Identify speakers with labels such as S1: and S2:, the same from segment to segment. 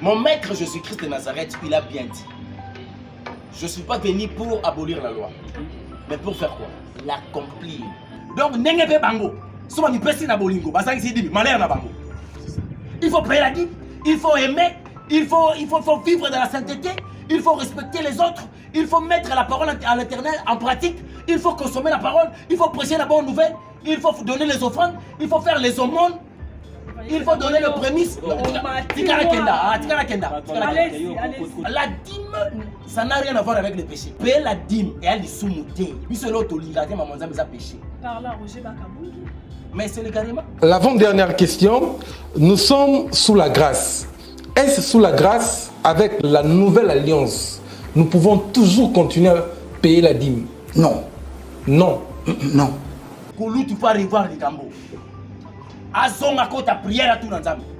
S1: Mon maître Jésus-Christ de Nazareth, il a bien dit. Je ne suis pas venu pour abolir la loi. Mais pour faire quoi? L'accomplir. Donc, n'engagez pas bango. Si on peut pas bolingo, il faut payer la dîme, il faut aimer, il faut vivre dans la sainteté, il faut respecter les autres, il faut mettre la parole à l'Éternel en pratique, il faut consommer la parole, il faut prêcher la bonne nouvelle, il faut donner les offrandes, il faut faire les aumônes, il faut donner le prémisse. La dîme, ça n'a rien à voir avec le péché. Payer la dîme et aller sous-mouter. Mais c'est le carrément.
S2: L'avant-dernière question, nous sommes sous la grâce. Est-ce sous la grâce, avec la nouvelle alliance, nous pouvons toujours continuer à payer la dîme?
S3: Non.
S2: Non.
S3: Non.
S1: Tu peux revoir les gambo.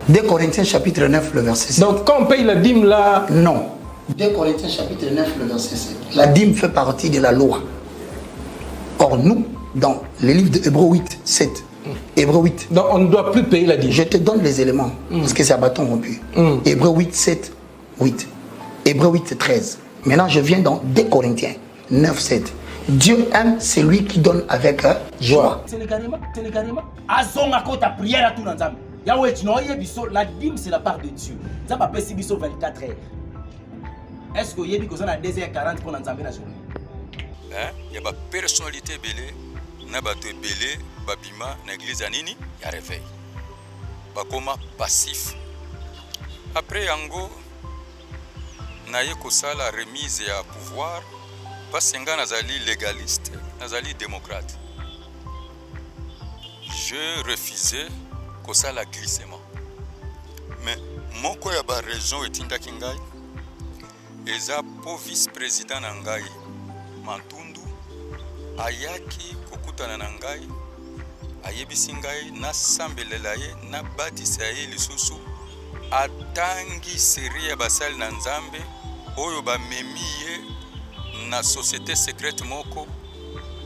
S3: 2 Corinthiens chapitre 9, le verset 7.
S2: Donc quand on paye la dîme là...
S3: Non. 2 Corinthiens chapitre 9, le verset 7. La dîme fait partie de la loi. Or nous, dans le livre de Hébreux 8, 7, Hébreux 8.
S2: Donc on ne doit plus payer la dîme.
S3: Je te donne les éléments, parce que c'est à bâton rompu. Hébreux 8, 7, 8. Hébreux 8, 13. Maintenant je viens dans 2 Corinthiens 9, 7. Dieu aime celui qui donne avec joie.
S1: C'est le carrément. La dîme, c'est la part de Dieu. Ça va passer 24 heures. Est-ce que vous avez 2h40 pour l'ensemble de la journée?
S4: Il y a une personnalité belée, il y a belé, babima, dans l'église anini, il y a réveil. Bakoma passif. Après yango, naye kosala remise à pouvoir. Parce que nazali légaliste, nazali démocrate. Je refusais que ça la glissement. Mais mon ko ya ba raison etinda kingai. Eza po vice-président nangai Mantundu ayaki kokutana nangai ayebisi ngai na sambelela ye na batisa ye lisusu atangi série ya basali na Nzambe oyo ba memi ye na société secrète moko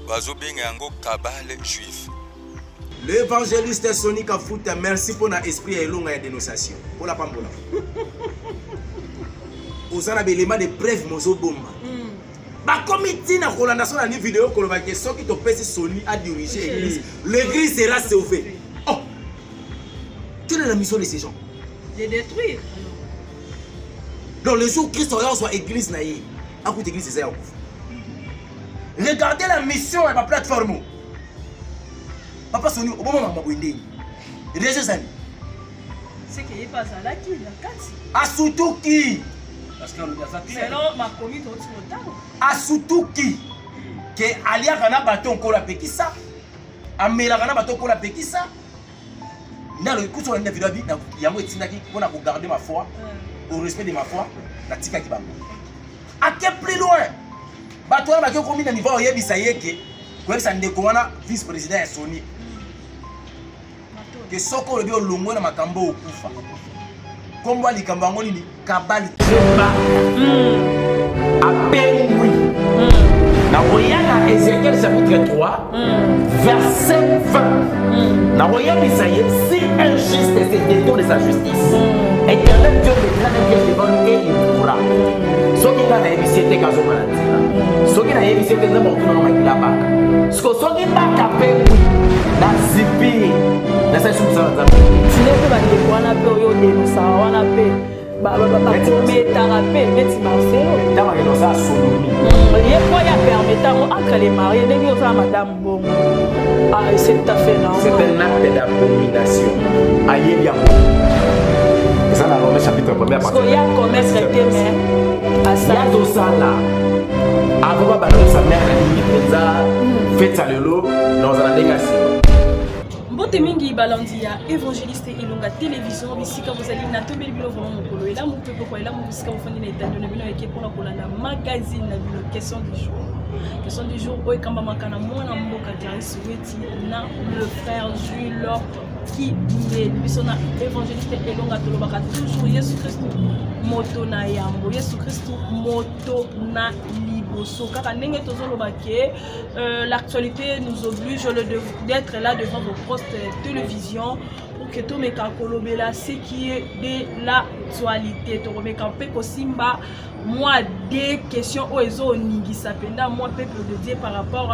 S4: bazo benga yango kabale juif.
S1: L'évangéliste Sonic Afuta, merci pour l'esprit et longue dénonciation. Pour la pambola. Aux éléments de preuve mozo bomba. Ba comité na colandation na vidéo ko ba que ceux qui te pèse Sony a dirigé l'église. L'église sera sauvée. Oh. Quelle est la mission de ces gens?
S5: De détruire.
S1: Donc le jour où Christ soit église naïe. Regardez la mission et ma plateforme. Papa Sony, au moment où je suis
S5: c'est qu'il n'y a pas ça là qui est là.
S1: Asutuki.
S5: Selon ma commune, au temps.
S1: Asutuki. Que Alia Gana Baton Kola Pekisa. Amela Gana Baton Kola Pekisa. Dans le coup sur la vidéo, il y a moi pour garder ma foi, au respect de ma foi, la tika qui va. À quel plus loin? Bateau na ko combien de niveau yebisa yeke ko ça ndekona vice président ya Sony que soko le bio longo na makambo okufa kombo likambo ngoni ni kabali apengwi na oyana Ézéchiel chapitre 3 verset 20 na oyebisa ye si injuste c'est détour de sa justice éternel Dieu le devant nous et il pourra. Soki na ebisete kazo manatila. Soki na ebisete na moto na makila baka. Soki baka pe na zipi. Na sa sumisa za.
S5: Sine pe ba de wana pe yo de sa wana pe. Ba metara pe meti Marcelo.
S1: Dama ke no sa sodomi.
S5: Ye quoi ya permettant entre les mariés de vivre ça madame bon. Ah c'est tout à fait normal.
S1: C'est un acte d'abomination. Aïe bien. Ça dans le chapitre 1er
S5: parce qu'il y a commerce traité mais à ça
S1: il y a tout ça là avant ba sa mère a fait ça le lot dans la négation.
S5: Mbote mingi balandi ya évangéliste Ilunga télévision bisika bozali na tombeli bilo vraiment mokolo ela mo pepe ko ela mo bisika mofandi na état de bino eke pona kolanda magazine na bino question du jour. Question du jour oyo kamba makana mwana mboka Clarisse Weti na le frère Jules qui est bisona évangéliste Ilunga tolobaka toujours Yesu Christ moto na yambo Yesu Christ moto na liboso kaka ndenge tozoloba ke l'actualité nous oblige d'être là devant vos postes télévision pour que to meka kolobela ce qui est de l'actualité to meka pe kosimba moi des questions où ils ont ningisa penda moi peuple de Dieu par rapport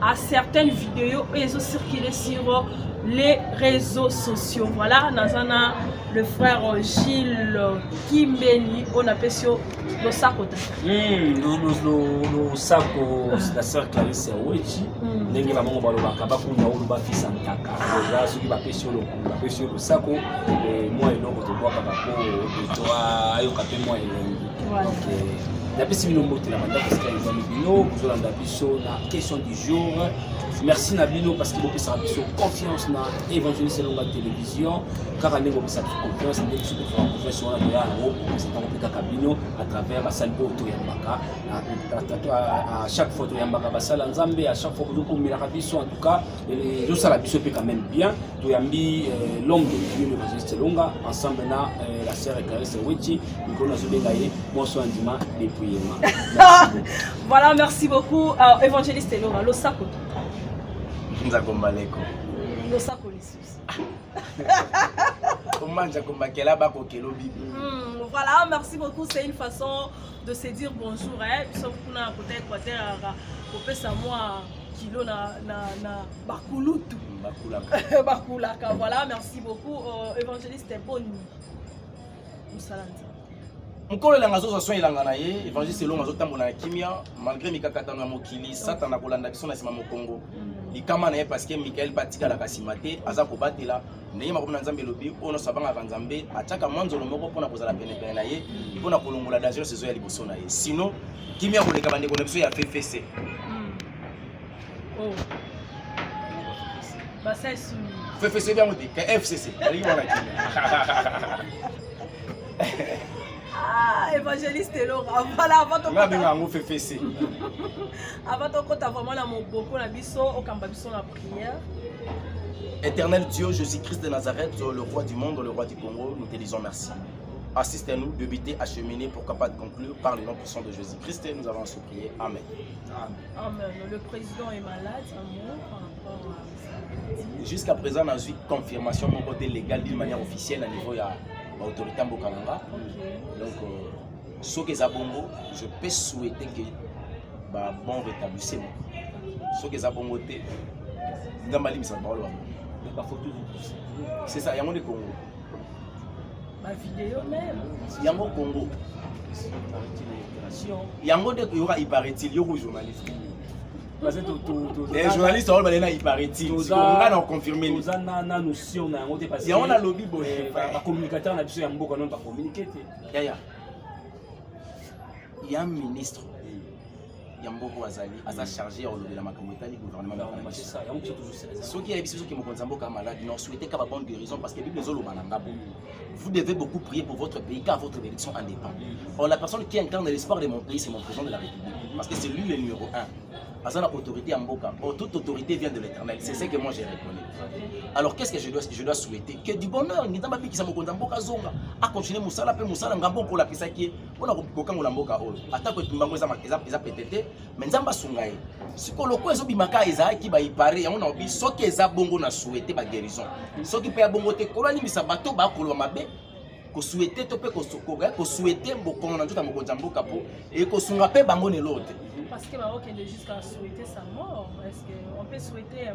S5: à certaines vidéos où ils ont circulé sur les réseaux sociaux. Voilà, Nazana, le frère Gilles Kimbeni, on appelle ça le saco.
S6: Le saco, la sœur Clarisse Wechi, n'est pas mon ballon, Kabakunya ou Bafis Antaka. Là, ceux qui va pêcher le saco, et moi et l'autre, tu vois, Kabako, et toi, Ayokapé, moi et donc, la personne qui nous montre la mandat parce qu'il y a des amis Bino, vous avez la question du jour. Merci Nabino parce qu'il a confiance dans l'évangéliste de la télévision. Car il a confiance dans l'église de la confession à travers la salle de Yambaka. À chaque fois, Yambaka va salle Nzambe, à chaque fois que vous avez en tout cas, je sais la biso peut quand même bien. Toyambi, l'homme de l'évangéliste Longa, ensemble la sœur Clarisse Wechi, nous avons bégaye, moi je suis Andima, depuis
S5: Voilà, merci beaucoup. Évangéliste Longa, le saco.
S1: Nzakombaleko.
S5: Le saco lissus. Voilà, merci beaucoup. C'est une façon de se dire bonjour. Nous sommes à côté Équateur, moi kilo na bakulutu. Bakulaka. Voilà, merci beaucoup. Évangéliste Boni.
S1: Mukolo la ngazo so ilanga na ye évangéliste longa zo tambola na kimia malgré mikakata na mokili satana kolanda biso na sima mokongo likama na ye parce que Michael batika la kasimate aza ko batela ndenge makomna nzambe lobi ono sabanga kanzambe ataka manzolo moko pona kozala pene pene na ye pona kolongola danger saison ya liboso na ye sinon kimia koleka bande connexion ya FFC
S5: oh ba ça sou
S1: FFC bien moti que FCC ali wana kimia
S5: Ah, évangéliste Laura, voilà, avant de avant de vraiment la beaucoup la biso au cambabiso la prière.
S1: Éternel Dieu, Jésus-Christ de Nazareth, le roi du monde, le roi du Congo, nous te disons merci. Assistez-nous, débiter, acheminer pour capable de conclure par le nom puissant de Jésus-Christ. Nous avons se prier. Amen.
S5: Amen. Le président est malade, amour, par rapport à...
S1: Jusqu'à présent, on a eu confirmation mon côté légal d'une manière officielle à niveau de l'autorité en Bokalanga. Donc, ce que Zabongo, je peux souhaiter que bon rétablissement. Ce que Zabongo est, c'est ça, il y a un Congo.
S5: Ma vidéo même.
S1: Il y a un Congo. Il y a un il paraît-il, il y a un journaliste. Les journalistes sont là, il paraît-il. On a confirmé.
S6: Nous avons notion,
S1: il y a un lobby.
S6: Les communicateurs n'ont pas communiqué.
S1: Il y a un ministre. Yamboko Azali, a chargé de la Makamota du gouvernement. C'est ça. Ceux qui ont malade, ils ont souhaité qu'à bonne guérison parce que vous devez beaucoup prier pour votre pays car votre élection en dépend. Or, la personne qui incarne l'espoir de mon pays, c'est mon président de la République. Parce que c'est lui le numéro 1. Azana autorité en Mboka. Or, toute autorité vient de l'éternel. C'est ce que moi j'ai répondu. Alors, qu'est-ce que je dois souhaiter? Que du bonheur, ni dans ma vie qui s'est Mboka Zonga, à continuer Moussala, puis Moussala, Ngambon pour la Pisaki, on a beaucoup de Mboka. Attends que tu m'as dit, pété, mais Nzamba Sungaï. Si le coin est bimaka Eza qui va y parler, on a oublié ce que Eza Bongo n'a souhaité ma guérison. Ce qui peut bongo te kolani misabato ba kolomabé. Ko souhaiter to pe ko souhaiter beaucoup na tout à Mboka Zamboka po et ko sunga pe bango ne l'autre.
S5: Parce que Maroc est jusqu'à souhaiter sa mort. Est-ce qu'on peut souhaiter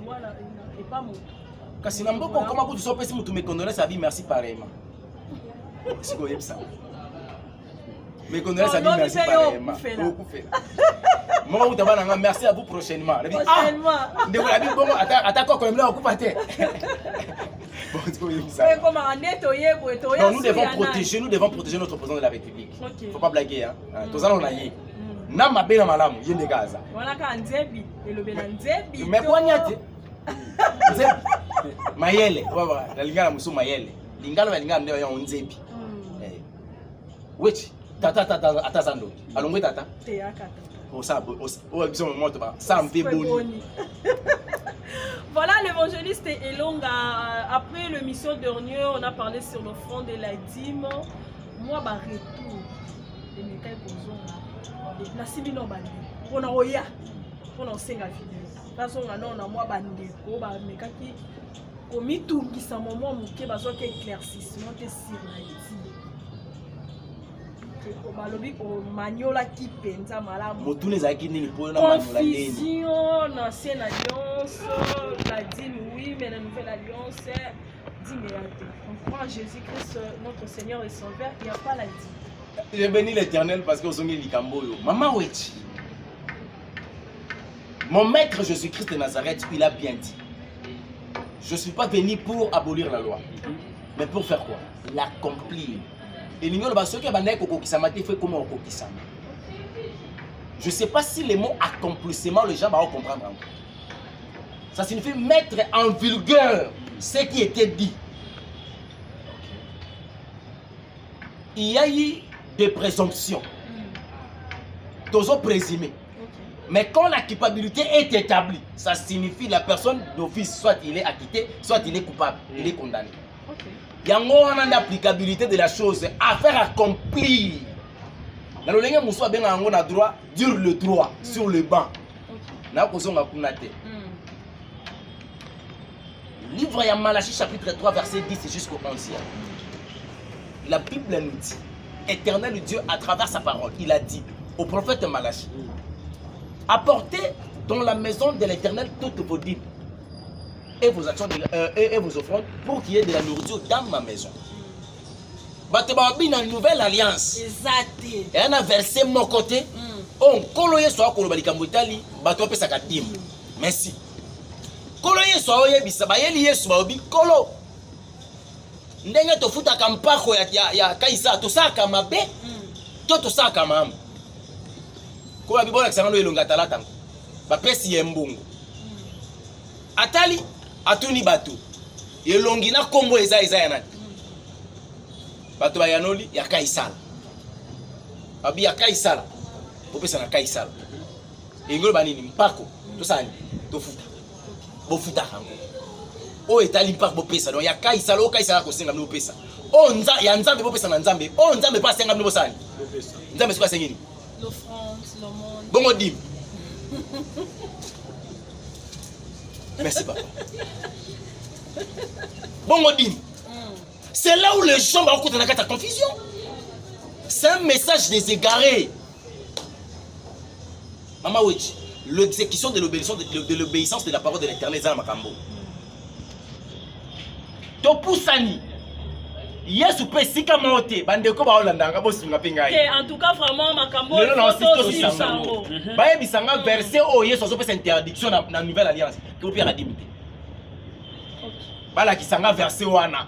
S5: voilà et pas mort?
S1: Kasi na mboko comment vous sopesi mutu me condamner sa vie merci pareillement. C'est quoi ça? Me condamner sa vie merci pareillement. Moi vous t'avez merci à vous prochainement. Prochainement. Attaque comme là on coupe à terre. Non, nous devons protéger notre président de la République. Il ne faut pas blaguer. Hein. Tous on a eu. Na mabe na malamu yende Gaza.
S5: Wana ka nzebi elobela nzebi.
S1: Mais poignate. Mayele, baba, la lingala musu mayele. Lingala ba lingala ndio ya nzebi. Which tata atazando. Alongwe tata.
S5: Te akata.
S1: Pour ça, au biso moto ba, ça me fait boni.
S5: Voilà l'évangéliste Elonga. Après l'émission dernière, on a parlé sur le front de la dîme. Moi, bah, retour. Et mes cas na simino bandi pona oya pona osenga fidèle nazo ngana na mwa bandi ko ba mekaki Komi tungisa moment moke bazo ke éclaircissement te sur la dit. Ke balobi ko maniola ki penza malamu.
S1: Motune zaki ni po na maniola ndeni.
S5: Confusion, ancienne alliance, la dîme oui, mais la nouvelle alliance, dîme et athée. On croit en Jésus-Christ, notre Seigneur et Sauveur, il n'y a pas la dîme.
S1: Je bénis l'Éternel parce que vous avez likambo yo. Maman Wechi. Mon maître Jésus-Christ de Nazareth, il a bien dit. Je ne suis pas venu pour abolir la loi. Mais pour faire quoi? L'accomplir. Et l'union de ceux qui ont kokokisama fait comment on kokisama. Je ne sais pas si les mots accomplissement, les gens vont comprendre. Ça signifie mettre en vigueur ce qui était dit. Il y a eu des présomptions. Toujours présumées. Mais quand la culpabilité est établie, ça signifie la personne d'office, soit il est acquitté, soit il est coupable, il est condamné. Il y a une applicabilité de la chose à faire accomplir. Dans le lien Moussa Ben a droit, dire le droit sur le banc. Livre de Malachie chapitre 3 verset 10 jusqu'au 11. La Bible nous dit, Éternel Dieu à travers sa parole, il a dit au prophète Malachie, apportez dans la maison de l'Éternel toutes vos dîmes et vos actions et vos offrandes pour qu'il y ait de la nourriture dans ma maison. Une nouvelle alliance.
S5: Exact.
S1: Et un verset mon côté. On koloye soit kolobalika mbutali bato pesa ka dîme. Merci. Koloye soit oyebisa ba yeli yesu ba obi kolo. Ndenge to futa kampako ya kaisa to saka mabe. To saka mamu. Ko ba bibola kisanga no elonga talata. Ba pesi yembungu. Atali atuni bato. Elongi na kombo eza ya nani. Bato ba yanoli ya kaisala. Babi ya kaisala. Bopesa na kaisala. Engolo banini mpako. To sani to futa. Bo futa kango. O etali mpako bopesa no ya kaisala o kaisala ko senga no pesa. O nza ya nzambe bopesa na nzambe. O nzambe pa senga no sani. Nzambe siko sengini.
S5: L'offrande, le monde.
S1: Bongo dim. Merci papa. Bongo dim. C'est là où les gens vont écouter la confusion. C'est un message des égarés. Maman Wechi, l'exécution de l'obéissance de la parole de l'Éternel est Makambo. Topusani. Yesu pe sika mote bandeko ba olandanga bosinga pinga.
S5: En tout cas vraiment Makambo
S1: non
S5: photo sur sango.
S1: Baye bisanga verset o Yesu so pe interdiction na nouvelle alliance. Que opia la dimité. Bala kisanga verset wana.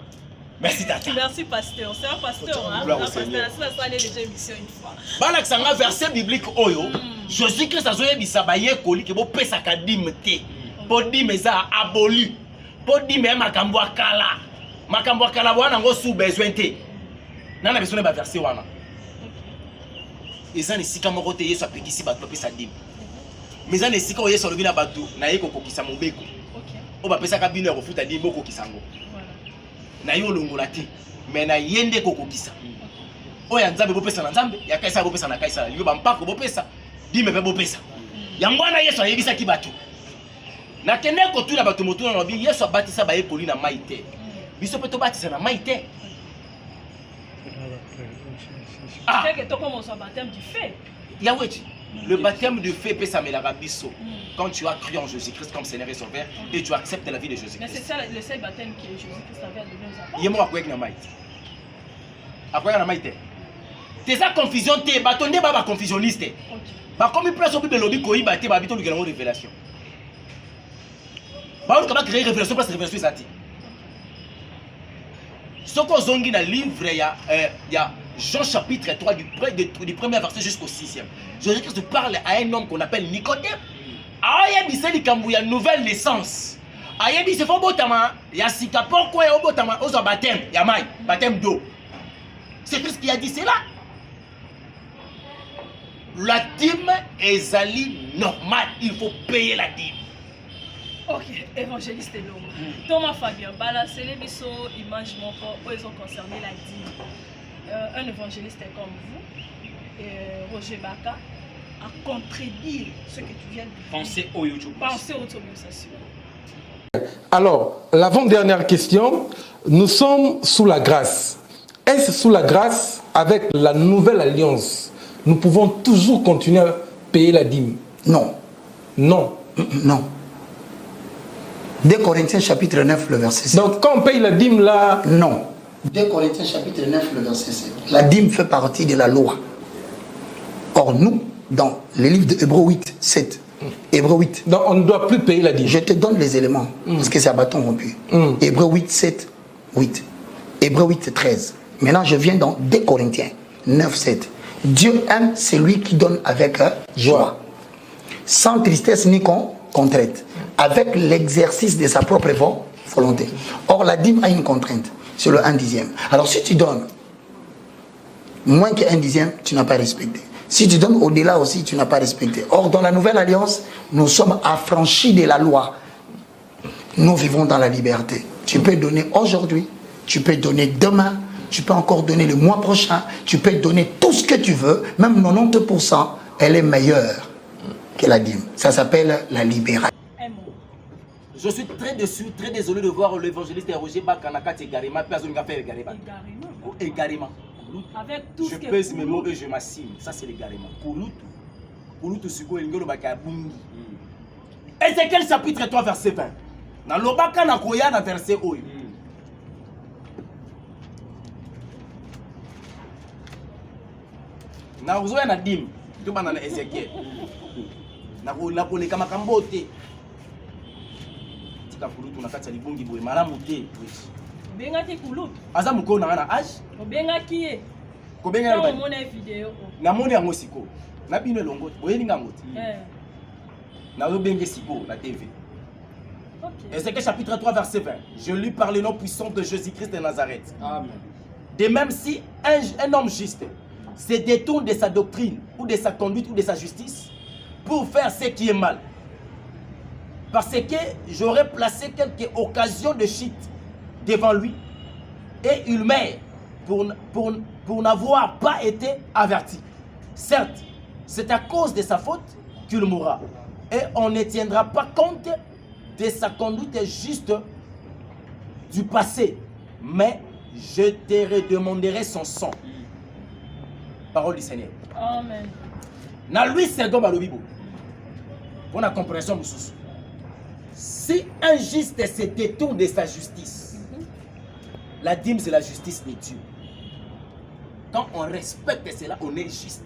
S1: Merci tata.
S5: Merci pasteur. C'est un pasteur hein. Ça allait déjà émission une fois.
S1: Bala kisanga verset biblique oyo. Jésus-Christ a zoye bisabaye koli ke bo pesa ka dimité. Po dime za aboli. Po dime makambo akala. Makambo akala wana ngo sous besoin te. Nana besoin ba verset wana. Ezani sika moko te Yesu apekisi bato pesa dime. Mais ezani sika o Yesu lobi na bato na yeko kokisa mobeko. O ba pesa ka bino ya kofuta dime boko kisango. Na yo longola te mais na yende kokokisa oya nzambe bopesa na nzambe ya kaisa bopesa na kaisa liyo bampako bopesa dime pe bopesa yango na Yesu ayebisa ki bato na kende ko tuna bato motuna na bi Yesu abatisa ba ekoli na maite biso pe to batisa na maite
S5: que to comme son baptême du feu
S1: Yahweh le baptême de feu peut s'améliorer biso quand tu as cru en Jésus-Christ comme Seigneur et Sauveur et tu acceptes la vie de Jésus-Christ.
S5: Mais c'est ça le seul baptême que Jésus-Christ avait donné aux apôtres.
S1: Yemo akwek na maite. Akwek na maite. Teza confusion te, batonde ba confusionniste. Ba comme place au Bible lobi koyi ba te ba bito lu kelamo révélation. Ba on ka créer révélation parce que révélation ezati. Soko zongi na livre ya Jean chapitre 3 du premier verset jusqu'au 6e. Jésus-Christ parle à un homme qu'on appelle Nicodème. Ayebi c'est likambu ya nouvelle naissance. Ayebi c'est fo botama ya sika pourquoi ya botama ozo baptême ya mai, baptême d'eau. C'est Christ qui a dit cela. La dîme est ali normal, il faut payer la dîme.
S5: Ok, évangéliste Elongo. Thomas Fabien, balancer les biso image moko ils ont concerné la dîme. Un évangéliste comme vous, Roger Baka, à contredire ce que tu viens de dire.
S6: Pensez au YouTube.
S5: Pensez au autobiographiation.
S2: Alors, l'avant-dernière question, nous sommes sous la grâce. Est-ce sous la grâce, avec la nouvelle alliance, nous pouvons toujours continuer à payer la dîme?
S3: Non.
S2: Non.
S3: Non. 2 Corinthiens chapitre 9, le verset 7.
S2: Donc quand on paye la dîme là...
S3: Non. 2 Corinthiens chapitre 9, le verset 7. La dîme fait partie de la loi. Or nous, dans le livre de Hébreux 8, 7, Hébreux 8.
S2: Donc on ne doit plus payer la dîme.
S3: Je te donne les éléments, parce que c'est à bâton rompu. Hébreux 8, 7, 8. Hébreux 8, 13. Maintenant, je viens dans 2 Corinthiens 9, 7. Dieu aime celui qui donne avec joie, sans tristesse ni contrainte, avec l'exercice de sa propre volonté. Or, la dîme a une contrainte, c'est le 1/10. Alors, si tu donnes moins que 1/10, tu n'as pas respecté. Si tu donnes au-delà aussi, tu n'as pas respecté. Or, dans la nouvelle alliance, nous sommes affranchis de la loi. Nous vivons dans la liberté. Tu peux donner aujourd'hui, tu peux donner demain, tu peux encore donner le mois prochain, tu peux donner tout ce que tu veux, même 90%, elle est meilleure que la dîme. Ça s'appelle la libération.
S1: Je suis très déçu, très désolé de voir l'évangéliste Roger Bakanaka Egarema, personne n'a fait Egarema. Egarema.
S5: Avec tout
S1: je pèse mes mots et je m'assigne. Ça, c'est l'égarement. Kouloutou Sugo Ngolo Bakabungi. Ézéchiel chapitre 3, verset 20. Dans l'Obaka Nakoya, dans verset 1. Na uzoya na dim to bana na Ezekiel na ko leka makambo te tika kulutu na kati ya libongi boye malamu te
S5: benga ki kulutu
S1: aza mukona na age
S5: benga ki e
S1: ko benga
S5: na mona video
S1: na moni yango siko na bino longo boye ninga ngoti na zo benge siko na TV. Ézéchiel chapitre 3 verset 20. Je lui parle le nom puissant de Jésus-Christ de Nazareth. Amen. De même si un homme juste se détourne de sa doctrine, ou de sa conduite, ou de sa justice, pour faire ce qui est mal. Parce que j'aurais placé quelques occasions de chute devant lui, et il meurt pour n'avoir pas été averti. Certes, c'est à cause de sa faute qu'il mourra, et on ne tiendra pas compte de sa conduite juste du passé, mais je te redemanderai son sang. Parole du Seigneur.
S5: Amen.
S1: Na lui second balobibo. Pour la compréhension mususu. Si un juste se détourne de sa justice, la dîme c'est la justice de Dieu. Quand on respecte cela, on est juste.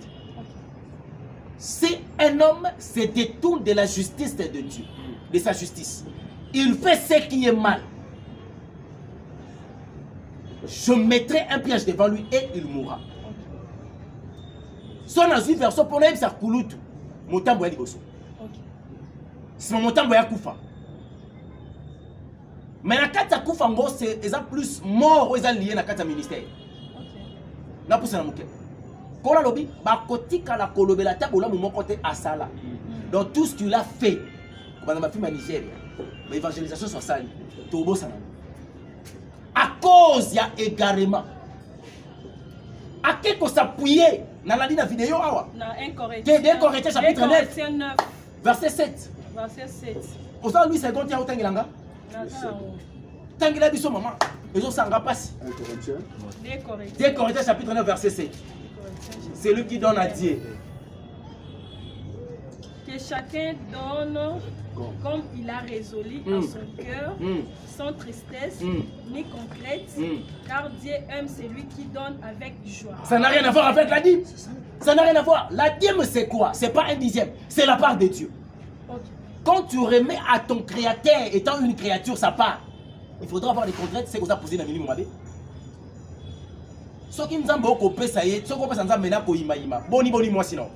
S1: Si un homme se détourne de la justice de Dieu, de sa justice, il fait ce qui est mal, je mettrai un piège devant lui et il mourra. Son azui verso pour naïm sa kulutu motambo ya liboso. Si motambo ya kufa. Mais la kata kufa ngo c'est plus mort ou lié na kata ministère. Na pousse na muke. Kola lobi ba kotika la kolobela ta bola mo côté asala. Donc tout ce qu'il a fait comme dans ma fille Nigeria, l'évangélisation soit sali. Tobo sana. À cause ya égarement. À qui qu'on s'appuyer dans la vidéo awa.
S5: Na 1 Corinthiens.
S1: 2 Corinthiens chapitre 9. Verset 7.
S5: Verset 7.
S1: Osa lui second ya otangilanga. Tangila biso maman. Ezo sanga passe. 2 Corinthiens chapitre 9 verset 7. C'est lui qui donne à Dieu.
S5: Que chacun donne comme il a résolu en son cœur, sans tristesse ni concrète, car Dieu aime celui qui donne avec joie.
S1: Ça n'a rien à voir avec la dîme. Ça n'a rien à voir. La dîme c'est quoi? C'est pas 1/10, c'est la part de Dieu. Quand tu remets à ton créateur étant une créature sa part, il faudra avoir des contraintes, c'est qu'on a posé dans le minimum. Ce qui nous a beaucoup ça y est, ce qu'on peut s'en amener pour Imaïma. Boni moi sinon.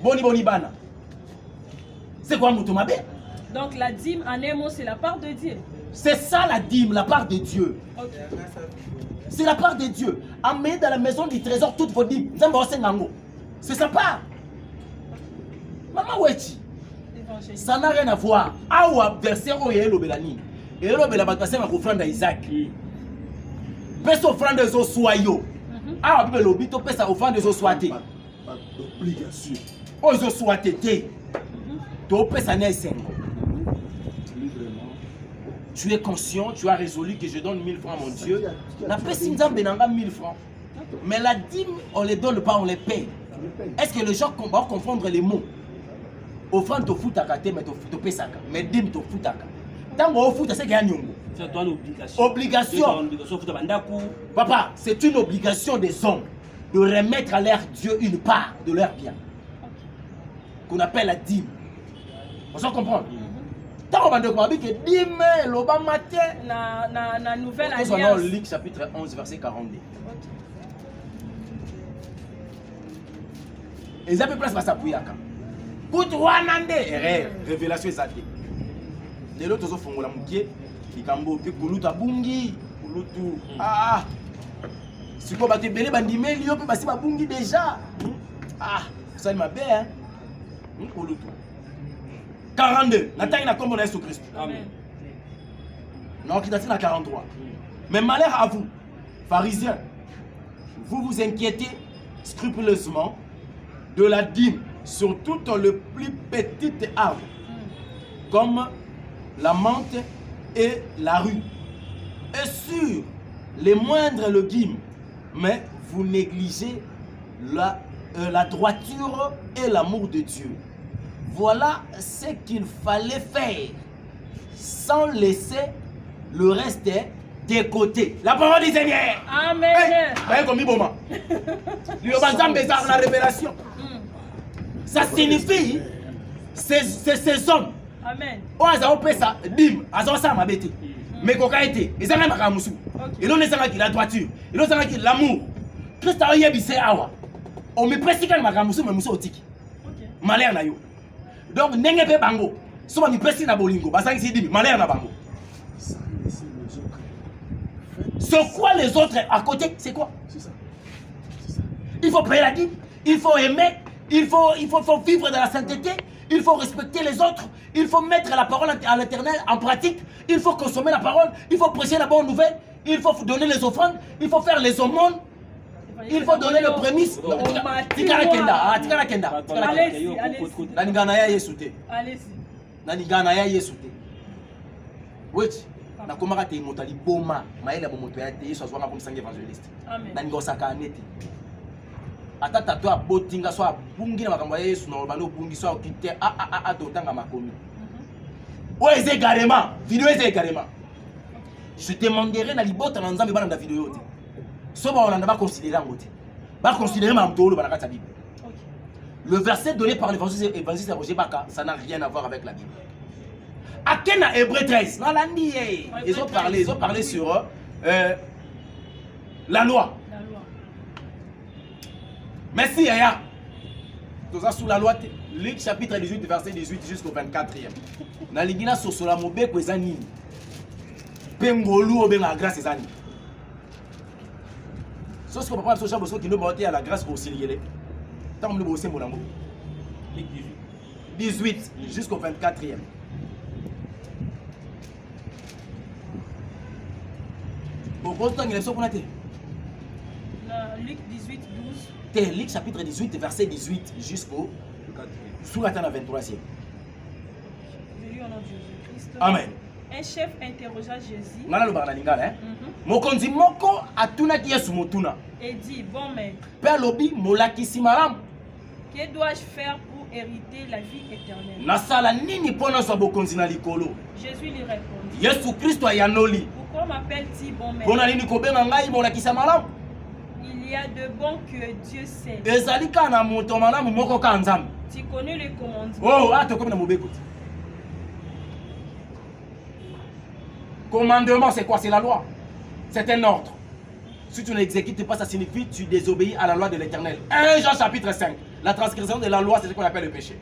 S1: Boni bana. C'est quoi Moutoumabé?
S5: Donc la dîme en un mot c'est la part de Dieu.
S1: C'est ça la dîme, la part de Dieu. C'est la part de Dieu. Amenez dans la maison du trésor toutes vos dîmes. C'est sa part. Maman Wechi. Ça n'a rien à voir. Awa verset où il y a le Belani. Et le Belabata c'est ma offrande à Isaac. Pèse offrande de zo soyo. Awa bibe lobito pèse offrande de zo soité.
S6: Obligation.
S1: Oh zo soité. To pèse à Nesengo. tu es conscient, tu as résolu que je donne 1000 francs à mon Dieu. La personne n'a 1000 francs. Mais la dîme, on ne les donne pas, on les paye. Est-ce que les gens vont confondre les mots? Offrande, tu fous ta carte, mais tu payes ça. Mais dîme, tu fous ta carte. Tant qu'on fout, c'est qu'il y a une obligation. Papa, c'est une obligation des hommes de remettre à leur Dieu une part de leur bien. Qu'on appelle la dîme. On s'en comprend? Tant qu'on va dire que dîme, le bas matin.
S5: La nouvelle alliance.
S1: Luc chapitre 11, verset 42. Et ça peut place pour ça pour yaka. Kout wanande révélation ezate. Les autres ont fongola mukie, likambo pe kuluta bungi, kulutu. Ah. Siko ba te belé bandimé lio pe basi ba bungi déjà. Ah, ça m'a bien hein. Kulutu. 42. Nathalie na kombo na Jésus Christ. Amen. Non, qui date na 43. Mais malheur à vous, pharisiens. Vous vous inquiétez scrupuleusement de la dîme sur tout le plus petit arbre, comme la menthe et la rue, et sur les moindres légumes, mais vous négligez la droiture et l'amour de Dieu. Voilà ce qu'il fallait faire, sans laisser le reste de côté. La parole du Seigneur.
S5: Amen.
S1: Hey, comme Iboma. La révélation. Ça signifie ces hommes.
S5: Amen.
S1: Ils ont fait ça, bim, ils ont ça ma bête. Mais coca été, ils ont même un moussou. Ils ont la droiture, ils ont l'amour. Christ a eu bise awa. On me presque quand ma moussou, mais moussou otiki. Malheur na yo. Donc n'engé pe bango. Souvent ni presque na bolingo, parce que c'est dit malheur na bango. C'est quoi les autres à côté? C'est quoi? C'est ça. Il faut payer la dîme, il faut aimer, il faut vivre dans la sainteté, il faut respecter les autres, il faut mettre la parole à l'Éternel en pratique, il faut consommer la parole, il faut prêcher la bonne nouvelle, il faut donner les offrandes, il faut faire les aumônes, il faut donner le prémisse. Allez-y. Na komaka te motali boma maela bomoto ya te yesu azwanga comme sang évangéliste na ngosaka neti ata tato abotinga so abungi na makambo ya yesu na bano bungi so okite a dotanga makomi o eze également vidéo eze également je te demanderai na libota na nzambe bana na vidéo te so ba olanda ba considérer ngote ba considérer ma mtolo bana kata bible. Le verset donné par l'évangéliste Roger Baka, ça n'a rien à voir avec la Bible. À Kena Hébreu 13, ils ont parlé sur la loi. Merci Yaya. Tout ça sous la loi. Luc chapitre 18, verset 18 jusqu'au 24e. Naligina sosola mobeko ezani. Pengolu obenga grâce ezani. Ce que papa socha boso qui nous monte à la grâce aussi lié. Tant le bossé mon amour. Luc 18 jusqu'au 24e.
S5: Luc 18, 12.
S1: Luc chapitre 18, verset 18 jusqu'au 23e.
S5: Je lis au nom de Jésus-Christ.
S1: Amen.
S5: Un chef interrogea Jésus.
S1: Mokonzi moko atunaki Yesu motuna.
S5: Et dit, bon maître,
S1: Père lobi molakisi malamu.
S5: Que dois-je faire pour hériter la vie éternelle?
S1: Nasala nini pona so bokonzi na likolo?
S5: Jésus lui répondit,
S1: Yesu Kristo ayanoli.
S5: pourquoi m'appelles-tu bon maître?
S1: Pona nini kobenga ngai molakisa malamu?
S5: Il y a de bons que Dieu sait.
S1: Ezali kana moto malamu moko ka nzambe.
S5: Tu connais les commandements.
S1: Oh, atokomi na mobeko. Commandement, c'est quoi? C'est la loi. C'est un ordre. Si tu n'exécutes pas, ça signifie que tu désobéis à la loi de l'Éternel. 1 Jean chapitre 5. La transgression de la loi, c'est ce qu'on appelle le péché.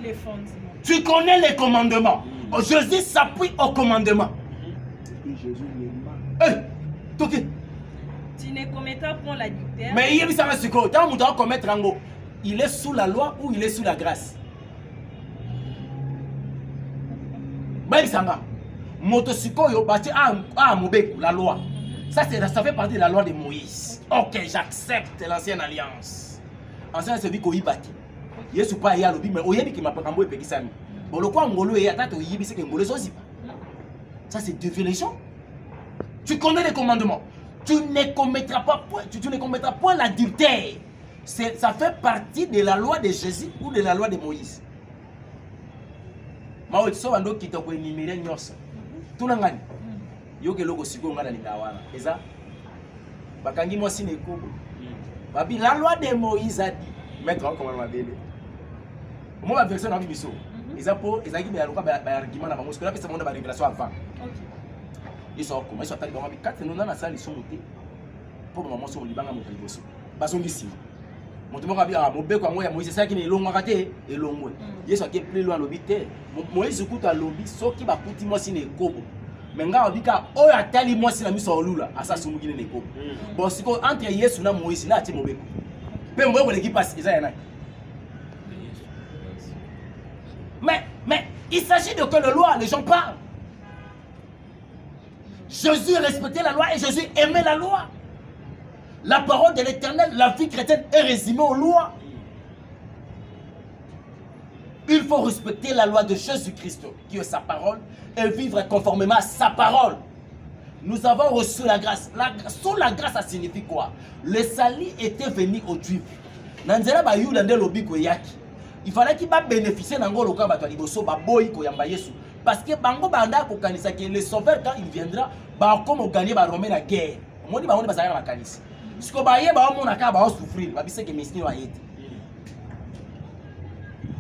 S5: Les fondements.
S1: Tu connais les commandements. Jésus s'appuie aux commandements.
S5: Tu ne commettras point l'adultère.
S1: Mais il y a commettre un mot. Il est sous la loi ou il est sous la grâce? La loi. Ça fait partie de la loi de Moïse. Ok, j'accepte l'ancienne alliance. Ancienne c'est dit qu'on y bâtit. Yesu pas y a lobby mais oyebi qui m'a pas cambo et pekisami. Bon, le quoi ngolo et attends, il c'est que ngolo aussi. Ça c'est deux légions. Tu connais les commandements. Tu ne commettras pas l'adultère. Ça fait partie de la loi de Jésus ou de la loi de Moïse. Mao tso bando kitoko énumérer nyos. Tunangani. Yo ke loko siko ngana lindawana. Eza bakangi mwasi ne kobo. Babi la loi de Moïse a dit mettre en comment mabele. Moi la version na biso. Eza po ezaki ba loka ba argument na bango. Parce que là pesa monde ba révélation avant. OK. Ils sont comment ils sont attaqués dans 4 nous na salle ils sont notés. Pour le moment sont libanga mo liboso. Basongisi. Moto moko abi a mobeko yango ya Moïse saki ne elongwa te elongwe. Yesu ake plus loin lobité. Moïse kuta lobi soki bakuti mwasi ne kobo. Menga obika oyo atali mwasi na miso olula asa sumuki ne kobo. Bon siko entre Yesu na Moïse na ati mobeko. Pe mobeko le ki passe eza yana. Mais il s'agit de que la loi, les gens parlent. Jésus respectait la loi et Jésus aimait la loi. La parole de l'Éternel, la vie chrétienne est résumée aux lois. Il faut respecter la loi de Jésus-Christ, qui est sa parole, et vivre conformément à sa parole. Nous avons reçu la grâce. Sous la grâce, ça signifie quoi? Le salut était venu aux Juifs. Il fallait qu'il va bénéficier d'un gros local parce que bango banda ko kanisa que le sauveur quand il viendra ba comme gagner ba romain la guerre. On dit ba on ba na kanisa. Ce que ba ye ba on aka ba souffrir ba bise que miskin wa yete.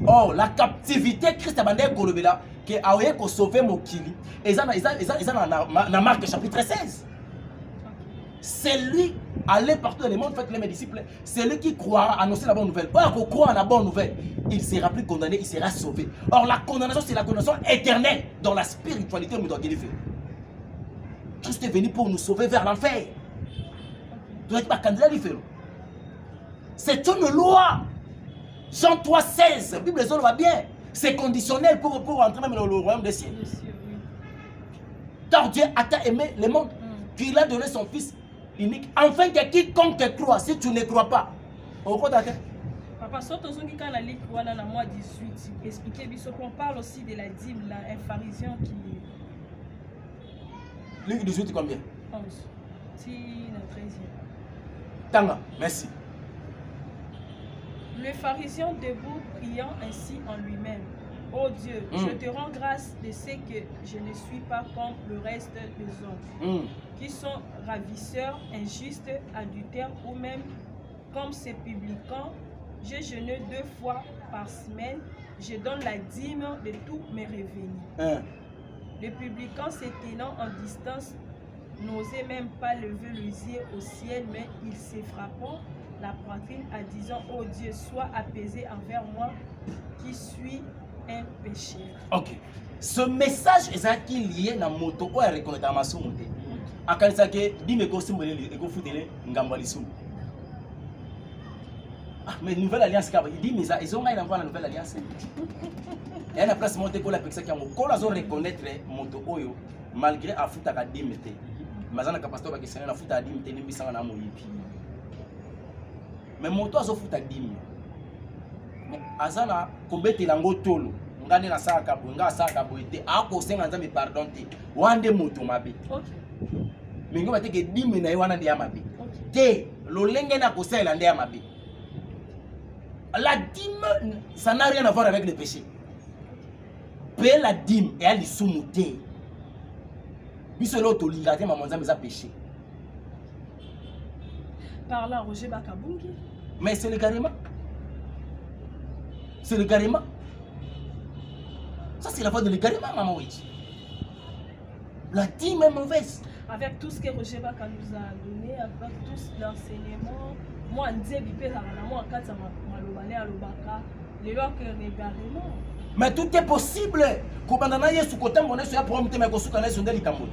S1: Oh la captivité Christ banda ko lobela que aoye ko sauver mokili. Eza na Marc chapitre 16. C'est lui, aller partout dans le monde, faites les mes disciples. C'est lui qui croira annoncer la bonne nouvelle. Or, qu'on croit à la bonne nouvelle, il sera plus condamné, il sera sauvé. Or, la condamnation, c'est la condamnation éternelle dans la spiritualité où nous devons délivrer. Christ est venu pour nous sauver vers l'enfer. C'est une loi. Jean 3,16, la Bible va bien. C'est conditionnel pour entrer même dans le royaume des cieux. Car Dieu a tant aimé le monde qu'il a donné son Fils unique, afin que quiconque te croit, si tu ne crois pas.
S5: Papa, si tu as la ligue, voilà, la mois 18, expliquez, on parle aussi de la dîme, là, un pharisien qui.
S1: Ligue 18, combien?
S5: 11. Si, la 13e.
S1: Tanga, merci.
S5: Le pharisien debout priant ainsi en lui-même. Oh Dieu, je te rends grâce de ce que je ne suis pas comme le reste des hommes, qui sont ravisseurs, injustes, adultères ou même comme ces publicains. Je jeûne 2 fois par semaine, je donne la dîme de tous mes revenus. Le publicain s'éteignant en distance n'osait même pas lever les yeux au ciel, mais il se frappant la poitrine en disant: oh Dieu, sois apaisé envers moi qui suis un péché.
S1: Ok. Ce message est lié à moto ou à reconnaître ma somme. A quand ça que dit me kosimbolé et ko futele ngambali sou. Ah mais nouvelle alliance ka dit mais ils ont la nouvelle alliance. Et à la place monter ko la pexa ki ko la zone reconnaître moto oyo malgré afuta ka dimete. Mazana ka pasteur ba kesena na futa dimete ni bisanga na moyipi. Mais moto azo futa dimete. Azana kobete lango tolo ngane na saka bunga saka boite ako senga nzambe pardon te wande moto mabe. OK. Mingo bateke dime na wana ndia mabe. Te lolenge na kosela ndia mabe. La dîme ça n'a rien à voir avec le péché. Payer la dîme et aller soumuter. Biso lo to lingate maman nzambe za péché.
S5: Par là Roger Bakabungi.
S1: Mais c'est le carrément. C'est le carrément. Ça, c'est la voie de l'égarement, maman Witch. La dîme est mauvaise.
S5: Avec tout ce que Roger Baka nous a donné, avec tout l'enseignement, moi, je dis que moi, quand ça m'a à l'Obaka, les lois que l'égarement.
S1: Mais tout est possible. Quand on a eu ce côté, on est sur la prompte, mais on est sur le Cameroun.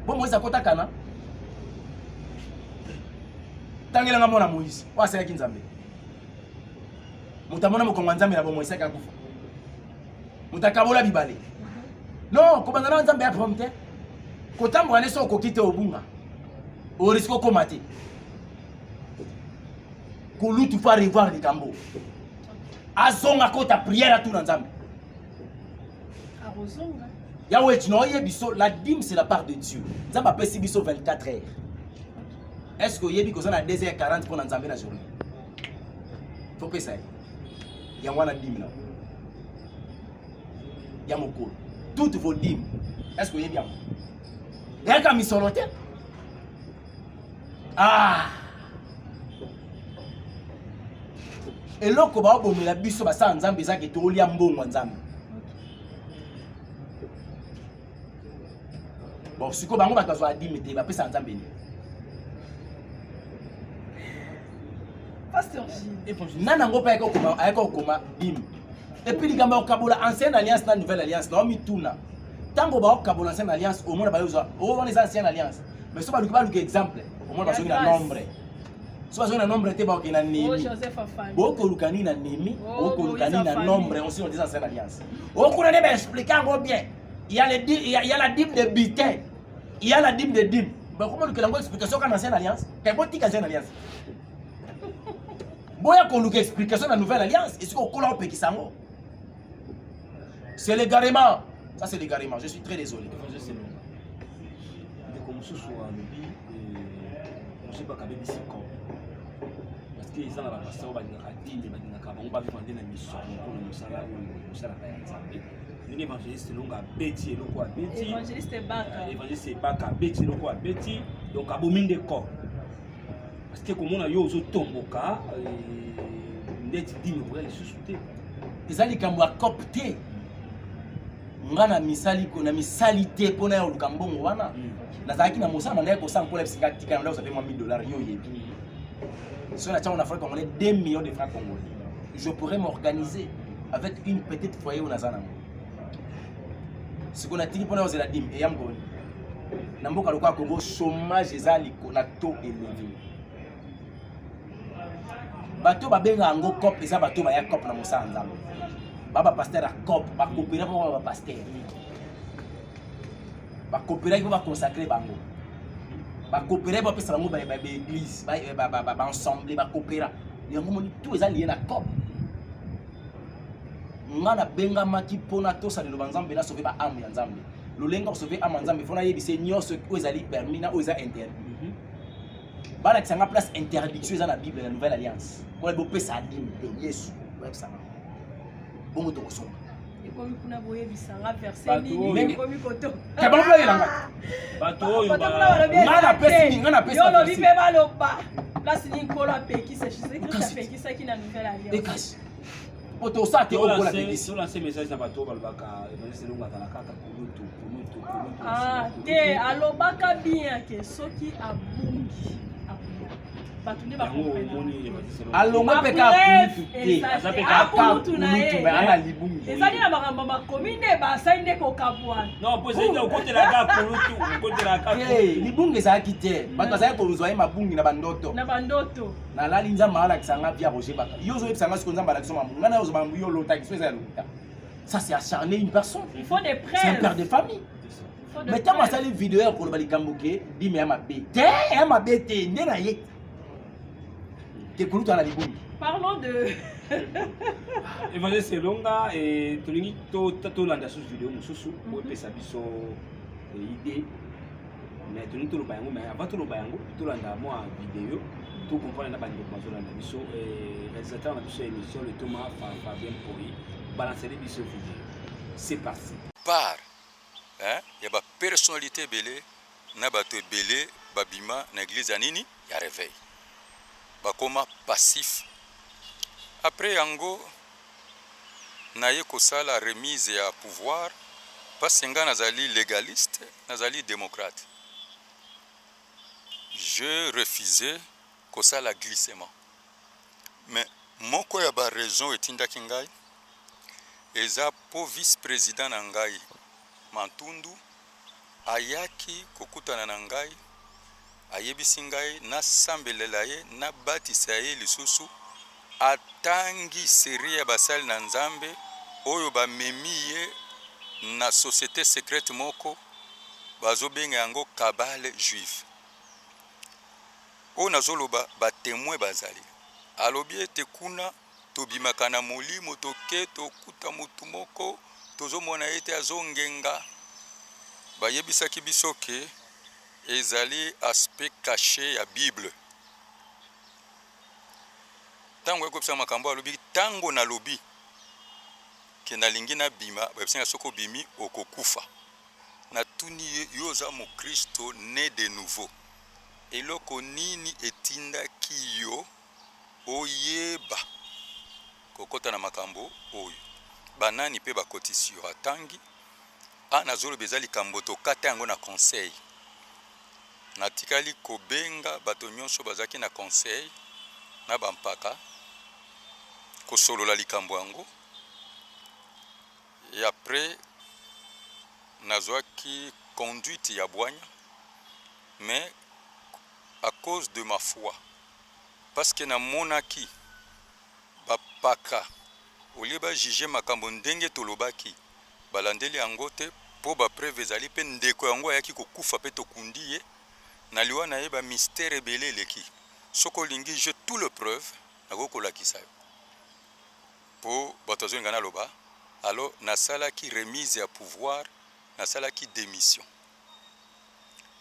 S1: Bon, moi, ça côté Kana. Tant que l'on a Moïse, on va Kinzambe. Mutamona mokongo nzambe na bomo isaka kufa. Mutakabola bibale. Non, ko banana nzambe ya prompte. Ko tambo ane so ko kite obunga. O risque ko mate. Ko lutu fa revoir les cambo. Azonga ko ta prière à tout nzambe.
S5: Arozonga.
S1: Yahweh, tu n'as pas biso, la dîme c'est la part de Dieu. Ça m'a payé biso 24 heures. Est-ce que vous avez dit que ça a 2h40 pour nous enlever la journée? Faut payer ça. Il y a une dîme là. Il y a mon cours. Toutes vos dîmes. Est-ce que vous avez bien? Il y a un mis sur l'hôtel. Ah! Et là, quand vous avez dit que vous avez dit que vous avez dit que vous avez dit bon, si vous avez dit que vous avez dit
S5: Pasteur
S1: Nana ngopa ayako koma bim. Et puis ligamba okabola ancienne alliance na nouvelle alliance na mituna. Tango ba okabola ancienne alliance au monde ba yoza. On les ancienne alliance. Mais so ba luka exemple. Au monde ba so na nombre. So ba so na nombre te ba okina nemi.
S5: Oh Joseph Afani.
S1: Bo ko lukani na nemi, bo ko lukani na nombre, on des ancienne alliance. O kuna ne ba expliquer ngo bien. Il y a la dîme de butin. Il y a la dîme de dîme. Ba comment luka ngo explication quand ancienne alliance? Qu'est bon ancienne alliance? Boya qu'on nous explique ça dans la nouvelle alliance. Est-ce qu'on colle au Pékisango? C'est l'égarement. Ça, c'est l'égarement. Je suis très désolé.
S6: Parce que ça n'a pas passé au bas de la on va vendre la mission pour le salaire ou le salaire. L'évangéliste longue à Betty et le quoi Betty.
S5: Évangéliste Baka.
S6: Évangéliste Baka, Betty le quoi Betty. Donc à Bomine de corps. Parce que comme on a eu aux tomboka, net dit me pourrait les sous-souter.
S1: Les alliés qui ont copté, ngana misali kuna misalité pour na lukambongo wana. Na zaki na musa na ndeko sang pour les psychiatriques na ça fait $1000 yo yebi. Si on a en Afrique congolais 2 millions de francs congolais. Je pourrais m'organiser avec une petite foyer au Nazana. Ce qu'on a dit pour nous c'est la dîme et yamgoni. Na mboka lokwa Congo chômage ezali na taux élevé. Bato babenga ngo cop eza bato ba ya cop na musa nzambe. Baba pasteur a cop ba coopérer pour ba pasteur. Ba coopérer pour ba consacrer bango. Ba coopérer pour pesa bango ba église, ba ensemble ba coopérer. Yango moni tout eza lié na cop. Ngana benga maki pona to sa de nzambe na sauver ba âme ya nzambe. Lolenga sauver âme nzambe fona yebise nyonso ko ezali permis na o eza interdit. Bala qui place interdiction dans la Bible dans la nouvelle alliance. Moi je peux ça dîme de Jésus. Ouais ça. Bon moto ko songa.
S5: Et comme kuna boye bisanga verset ni comme koto.
S1: Ka ba boye langa.
S6: Bato yo
S1: ngana pesi ngana pesi.
S5: Yo lo vive baloba. Place ni kolo peki c'est ça peki ça qui na nouvelle alliance.
S1: Et casse. Oto ça te okola peki.
S6: Sur la message na bato balobaka evangeliste longa tala kaka kulutu.
S5: Ah te alobaka bien que soki abungi.
S1: alongo peka
S5: ezali na makambo makomi nde basali nde kokabwana
S1: libungu ezalaki te bato bazali kozwa ye mabungi na bandoto nalali nzambe alakisanga bia roger baka yo ozoyebisanga siko nzambe alakisa mabungi ngana ozwa bambu yo olotaki so eza ya lokuta ça c'est acharner une personne c'est un père de famille. Mais tant que les vidéos pour le Gamboké, dis mais ma bête, ma bête, n'est pas yé. T'es couru dans la liboum.
S5: Parlons de.
S6: Évangéliste Longa et Tolini to landa sous vidéo mususu pour pesa biso idée. Mais Tolini to lo bayango mais avant to lo bayango to landa moi vidéo tout comprendre na bandi ko landa biso et réalisateur na biso émission le Thomas Fabien Pori balancer biso vidéo. C'est parti.
S4: Par il y a une personnalité belé, na bato belé, babima na église anini, il y a réveil. Bakoma passif. Après yango na ye kosala remise ya pouvoir, parce que nazali légaliste, nazali démocrate. Je refusais kosala glissement. Mais moko ya ba raison etinda kingai eza po vice-président na ngai Mantundu ayaki kokutana na ngai ayebisi ngai nasambelela ye nabatisa ye lisusu atangi seri ya basali na nzambe oyo bamemi ye na société secrète moko bazobenga yango kabale juif oyo nazoloba batémoin bazali alobi ete kuna tobimaka na molimo toke tokuta motu moko tozomona ete azongenga bayebisaki biso ke ezali aspect caché ya Bible. Tango ekopesa makambo alobi tango na lobi ke nalingi na bima babisenga soko bimi okokufa. Na tuni yoza mo Kristo né de nouveau. Eloko nini etinda kiyo oyeba kokota na makambo oyo. Banani pe bakotisi yo atangi anazolo bezali kamboto kata yango na conseil. Natikali kobenga bato nyonso bazaki na conseil na bampaka kosolola likambo yango. Et après nazwaki conduite ya bwanya, mais à cause de ma foi, parce que na monaki bapaka olieba juger makambo ndenge tolobaki balandeli yango te po ba preuve ezali pe ndeko yango ayaki kokufa pe tokundi ye na liwa na ye ba mystère ebele eleki soko lingi je tout le preuve nakokolakisa yo po bato azonga na loba. Alors nasalaki remise ya pouvoir, nasalaki démission.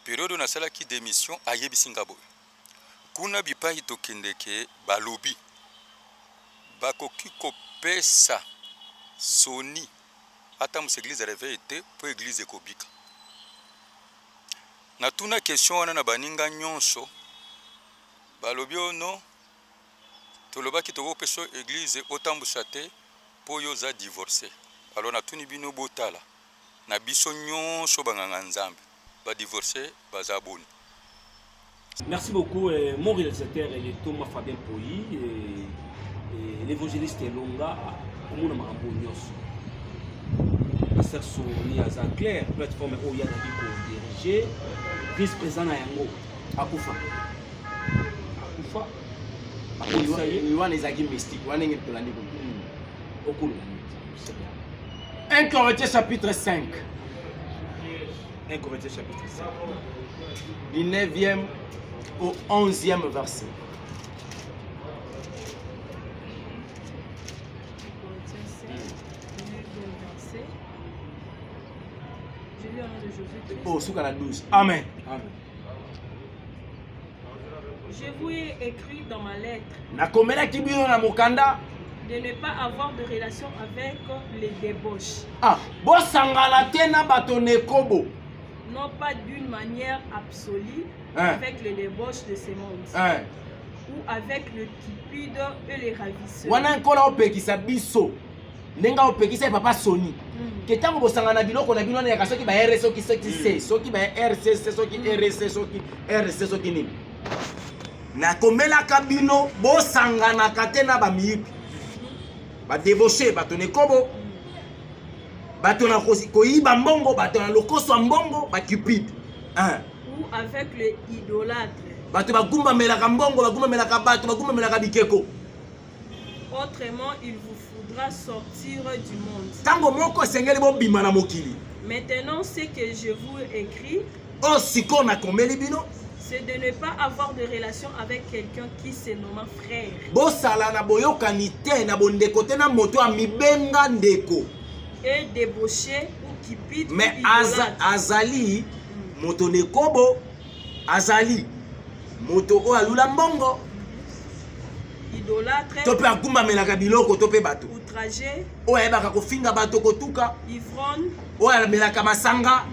S4: Période nasalaki démission ayebisi nga boye. Kuna bipai tokendeke balobi bakoki kopesa soni ata mus église réveil te po église ekobika. Na tuna question wana na baninga nyonso balobi ono tolobaki tokopesa église otambusa te po yo za divorcé. Alors na tuni bino botala na biso nyonso banganga nzambe ba divorcé baza boni.
S6: Merci beaucoup. Mon réalisateur est Thomas Fabien Poyi et l'évangéliste Elonga Omuna Marambo Nyos. Pasteur Soni Aza Claire, plateforme Oya Nabiko dirigé, vice-président Nayango, Akufa. Akufa.
S1: Luan ezaki mystique, wana ngé tolandi ko.
S7: 1 Corinthiens chapitre 5.
S6: 1 Corinthiens chapitre 5.
S7: Du 9e au 11e verset.
S5: Oh,
S7: sous la 12. Amen.
S6: Amen.
S5: Je vous ai écrit dans ma lettre
S7: Nakomela kibino na mokanda
S5: de ne pas avoir de relation avec les débauches.
S7: Ah, bosangana te na bato nekobo.
S5: Non pas d'une manière absolue avec les débauches de ce monde. Ou avec le cupide et les ravisseurs.
S7: Wana nkola opekisa biso. Nenga opekisa papa Soni. Ketango bosangana biloko na bino na yaka soki ba RC soki C, soki ba RCC soki RC soki RC soki nini. Nakomela kabino bosangana kate na ba miyipi. Ba débauché bato nekobo. Bato na koyiba mbongo, bato na lokoso mbongo, ba cupide.
S5: Ou avec les idolâtres.
S7: Bato bagumba melaka mbongo, bagumba melaka bato, bagumba melaka bikeko.
S5: Autrement, il vous faudra sortir du monde.
S7: Tango moko sengeli bo bima na mokili.
S5: Maintenant, ce que je vous écris,
S7: siko na komeli bino,
S5: c'est de ne pas avoir de relation avec quelqu'un qui se nomme frère.
S7: Bosala na boyokani te na bondeko te na moto a mibenga ndeko.
S5: Et débauché ou cupide.
S7: Mais azali moto nekobo, azali moto o alula mbongo.
S5: Idolâtre.
S7: Tope agumba melaka biloko tope bato.
S5: Outragé.
S7: O ayebaka kofinga bato kotuka.
S5: Ivrogne.
S7: O amelaka masanga.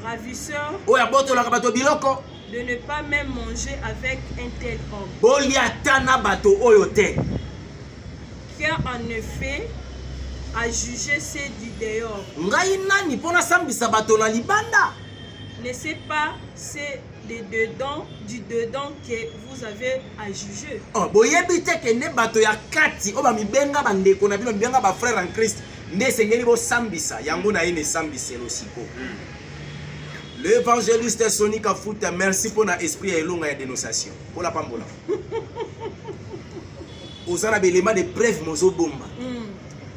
S5: Ravisseur.
S7: O abotolaka bato biloko.
S5: De ne pas même manger avec un tel homme.
S7: Bolia tana bato oyo te.
S5: Car en effet, à juger c'est du dehors.
S7: Ngai nani pona sambisa bato na libanda.
S5: Ne c'est pas c'est de dedans, du dedans que vous avez à juger.
S7: Boyebi te ke ne bato ya kati o ba mibenga bandeko na bino mibenga ba frère en Christ nde sengeli bo sambisa yango na ine sambiselo siko. L'évangéliste Soni Kafuta, merci pour l'esprit et l'onga de dénonciation. Pour la pambola. Osana belema de preuve mozo bomba.